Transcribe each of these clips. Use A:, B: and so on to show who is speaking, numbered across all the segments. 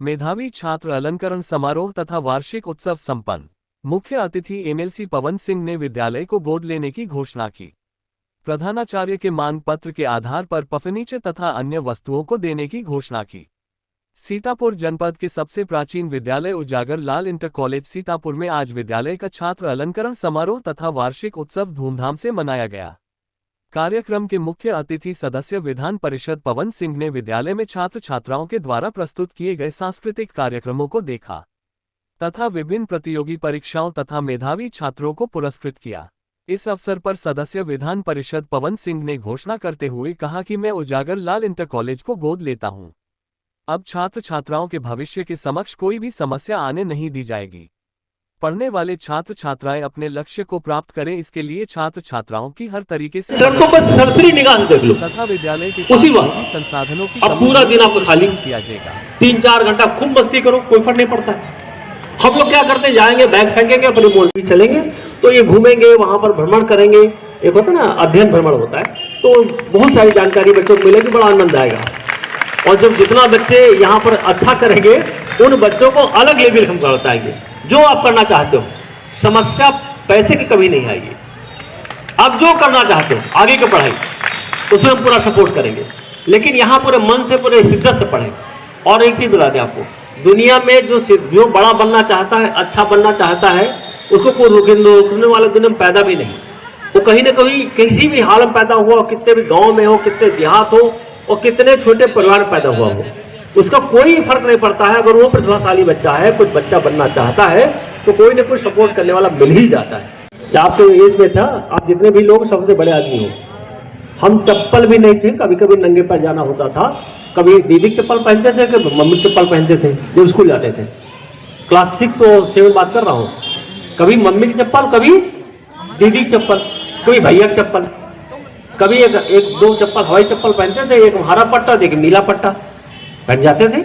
A: मेधावी छात्र अलंकरण समारोह तथा वार्षिक उत्सव संपन्न। मुख्य अतिथि एमएलसी पवन सिंह ने विद्यालय को गोद लेने की घोषणा की। प्रधानाचार्य के मांग पत्र के आधार पर फर्नीचर तथा अन्य वस्तुओं को देने की घोषणा की। सीतापुर जनपद के सबसे प्राचीन विद्यालय उजागर लाल इंटर कॉलेज सीतापुर में आज विद्यालय का छात्र अलंकरण समारोह तथा वार्षिक उत्सव धूमधाम से मनाया गया। कार्यक्रम के मुख्य अतिथि सदस्य विधान परिषद पवन सिंह ने विद्यालय में छात्र छात्राओं के द्वारा प्रस्तुत किए गए सांस्कृतिक कार्यक्रमों को देखा तथा विभिन्न प्रतियोगी परीक्षाओं तथा मेधावी छात्रों को पुरस्कृत किया। इस अवसर पर सदस्य विधान परिषद पवन सिंह ने घोषणा करते हुए कहा कि मैं उजागर लाल इंटर कॉलेज को गोद लेता हूं। अब छात्र छात्राओं के भविष्य के समक्ष कोई भी समस्या आने नहीं दी जाएगी। पढ़ने वाले छात्र छात्राएं अपने लक्ष्य को प्राप्त करें, इसके लिए छात्र छात्राओं की हर तरीके से
B: को बस सरसरी निगाह से देख लो
A: तथा विद्यालय के
B: उसी
A: पास भी संसाधनों की
B: अब पूरा दिन आपको खाली
A: किया जाएगा।
B: 3-4 घंटा खूब मस्ती करो, कोई फर्क नहीं पड़ता है। हम लोग क्या करते हैं, जाएंगे बैग फेंकेंगे अपने मोल भी चलेंगे, तो ये घूमेंगे वहां पर भ्रमण करेंगे। एक होता है ना अध्ययन भ्रमण होता है, तो बहुत सारी जानकारी बच्चों को मिलेगी, बड़ा आनंद आएगा। और जब जितना बच्चे यहाँ पर अच्छा करेंगे उन बच्चों को अलग लेवल हम बताएंगे। जो आप करना चाहते हो, समस्या पैसे की कभी नहीं आएगी। आप जो करना चाहते हो आगे की पढ़ाई, उसमें हम पूरा सपोर्ट करेंगे, लेकिन यहाँ पूरे मन से पूरे शिद्दत से पढ़ें। और एक चीज बता दें आपको, दुनिया में जो बड़ा बनना चाहता है, अच्छा बनना चाहता है, उसको कोई रोकने वाले दुनिया में पैदा भी नहीं। वो कहीं ना कहीं किसी भी हाल में पैदा हुआ, कितने भी गांव में हो, कितने देहात हो और कितने छोटे परिवार में पैदा हुआ हो, उसका कोई फर्क नहीं पड़ता है। अगर वो प्रतिभाशाली बच्चा है, कुछ बच्चा बनना चाहता है, तो कोई ना कोई सपोर्ट करने वाला मिल ही जाता है। आप तो एज में था, आप जितने भी लोग सबसे बड़े आदमी हो। हम चप्पल भी नहीं थे, कभी कभी नंगे पैर जाना होता था। कभी दीदी चप्पल पहनते थे, कभी मम्मी चप्पल पहनते थे जब स्कूल जाते थे। क्लास 6 और 7 बात कर रहा हूँ। कभी मम्मी की चप्पल, कभी दीदी की चप्पल, कभी भैया की चप्पल, कभी एक दो चप्पल हवाई चप्पल पहनते थे, एक हरा पट्टा, एक नीला पट्टा पहन जाते थे।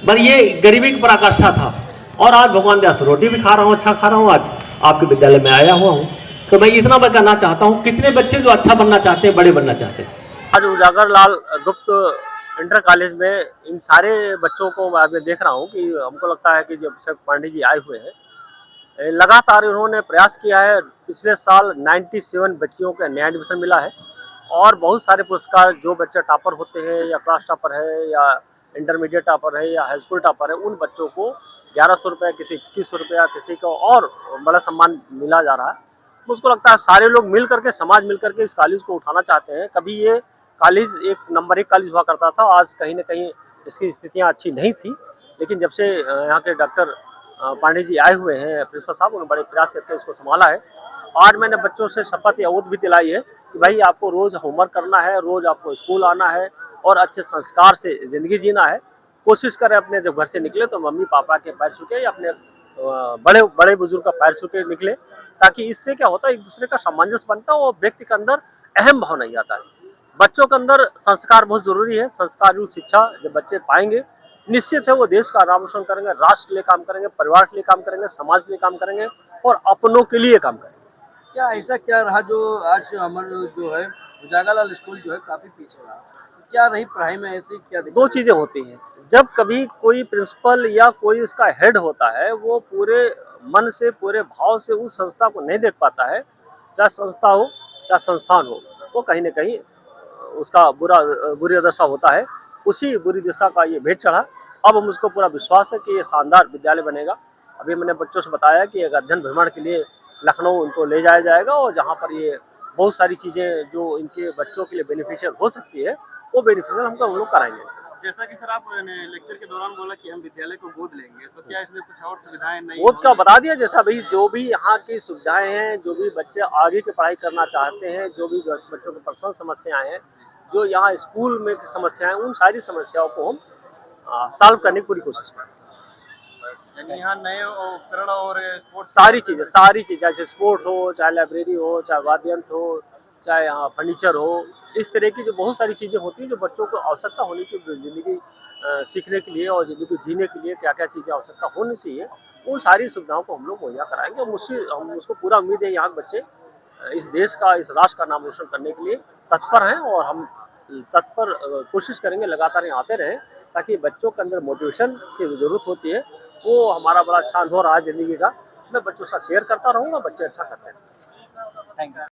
B: पर ये गरीबी की पराकाष्ठा था। और आज भगवान दया से रोटी भी खा रहा हूँ, अच्छा खा रहा हूँ, आज आपके विद्यालय में आया हुआ हूँ। तो मैं इतना बताना चाहता हूँ, कितने बच्चे जो अच्छा बनना चाहते हैं, बड़े बनना चाहते हैं।
C: आज उजागर लाल गुप्त इंटर कॉलेज में इन सारे बच्चों को मैं देख रहा हूँ कि हमको लगता है कि जब से पांडे जी आए हुए हैं, लगातार इन्होंने प्रयास किया है। पिछले साल 97 बच्चियों को नया एडमिशन मिला है और बहुत सारे पुरस्कार, जो बच्चे टॉपर होते हैं या क्लास टॉपर है या इंटरमीडिएट टॉपर है या हाई स्कूल टॉपर है, उन बच्चों को 1100 रुपये, किसी 2100 रुपया, किसी को और बड़ा सम्मान मिला जा रहा है। मुझको लगता है सारे लोग मिल करके, समाज मिल करके इस कॉलेज को उठाना चाहते हैं। कभी ये कॉलेज एक नंबर 1 कॉलेज हुआ करता था, आज कहीं ना कहीं इसकी स्थितियाँ अच्छी नहीं थी, लेकिन जब से यहाँ के डॉक्टर पांडे जी आए हुए हैं, प्रिंसिपल साहब, उन्होंने बड़े प्रयास करके इसको संभाला है। आज मैंने बच्चों से शपथ या ओथ भी दिलाई है कि भाई आपको रोज होमवर्क करना है, रोज आपको स्कूल आना है और अच्छे संस्कार से जिंदगी जीना है। कोशिश करें अपने जब घर से निकले तो मम्मी पापा के पैर छूके या अपने बड़े बड़े बुजुर्ग का पैर छूके निकले, ताकि इससे क्या होता है, एक दूसरे का सामंजस्य बनता है और व्यक्ति के अंदर अहम भाव नहीं आता है। बच्चों के अंदर संस्कार बहुत जरूरी है। संस्कारयुक्त शिक्षा जब बच्चे पाएंगे, निश्चित है वो देश का नाम रोशन करेंगे, राष्ट्र के लिए काम करेंगे, परिवार के लिए काम करेंगे, समाज के लिए काम करेंगे और अपनों के लिए काम करेंगे।
D: क्या ऐसा क्या रहा जो आज हमारे जो है उजागरलाल स्कूल जो है काफी पीछे रहा? क्या रही पढ़ाई में ऐसी क्या दिक्कत?
C: 2 चीजें होती हैं। जब कभी कोई प्रिंसिपल या कोई इसका हेड होता है, वो पूरे मन से, पूरे भाव से उस संस्था को नहीं देख पाता है, चाहे संस्था हो चाहे संस्थान हो, वो कहीं ना कहीं उसका बुरी दशा होता है। उसी बुरी दिशा का ये भेद चढ़ा। अब हम उसको पूरा विश्वास है कि ये शानदार विद्यालय बनेगा। अभी मैंने बच्चों से बताया कि एक अध्ययन भ्रमण के लिए लखनऊ उनको ले जाया जाएगा और जहाँ पर ये बहुत सारी चीज़ें जो इनके बच्चों के लिए बेनिफिशियल हो सकती है, वो बेनिफिशियल हम लोग कराएंगे।
D: जैसा कि सर आपने लेक्चर के दौरान बोला कि हम विद्यालय को गोद लेंगे, तो क्या इसमें कुछ और सुविधाएं नहीं?
C: गोद का बता दिया, जैसा भाई जो भी यहाँ की सुविधाएं हैं, जो भी बच्चे आगे की पढ़ाई करना चाहते हैं, जो भी बच्चों की पर्सनल समस्याएं हैं, जो यहाँ स्कूल में की समस्याएं, उन सारी समस्याओं को हम सॉल्व करने की पूरी कोशिश करें।
D: यानी यहाँ नए उपकरण और स्पोर्ट्स
C: सारी चीज़ें, चाहे स्पोर्ट हो, चाहे लाइब्रेरी हो, चाहे वाद्य यंत्र हो, चाहे यहाँ फर्नीचर हो, इस तरह की जो बहुत सारी चीज़ें होती हैं जो बच्चों को आवश्यकता होनी चाहिए ज़िंदगी सीखने के लिए और ज़िंदगी जीने के लिए, क्या क्या चीज़ें आवश्यकता होनी चाहिए, उन सारी सुविधाओं को हम लोग मुहैया कराएंगे। और हम उसको पूरा उम्मीद है यहाँ के बच्चे इस देश का, इस राष्ट्र का नाम रोशन करने के लिए तत्पर हैं और हम तत्पर कोशिश करेंगे, लगातार यहाँ आते रहें, ताकि बच्चों के अंदर मोटिवेशन की ज़रूरत होती है, वो हमारा बड़ा अच्छा अनुभव रहा ज़िंदगी का। मैं बच्चों के साथ शेयर करता रहूँगा, बच्चे अच्छा करते हैं।
D: Thank you.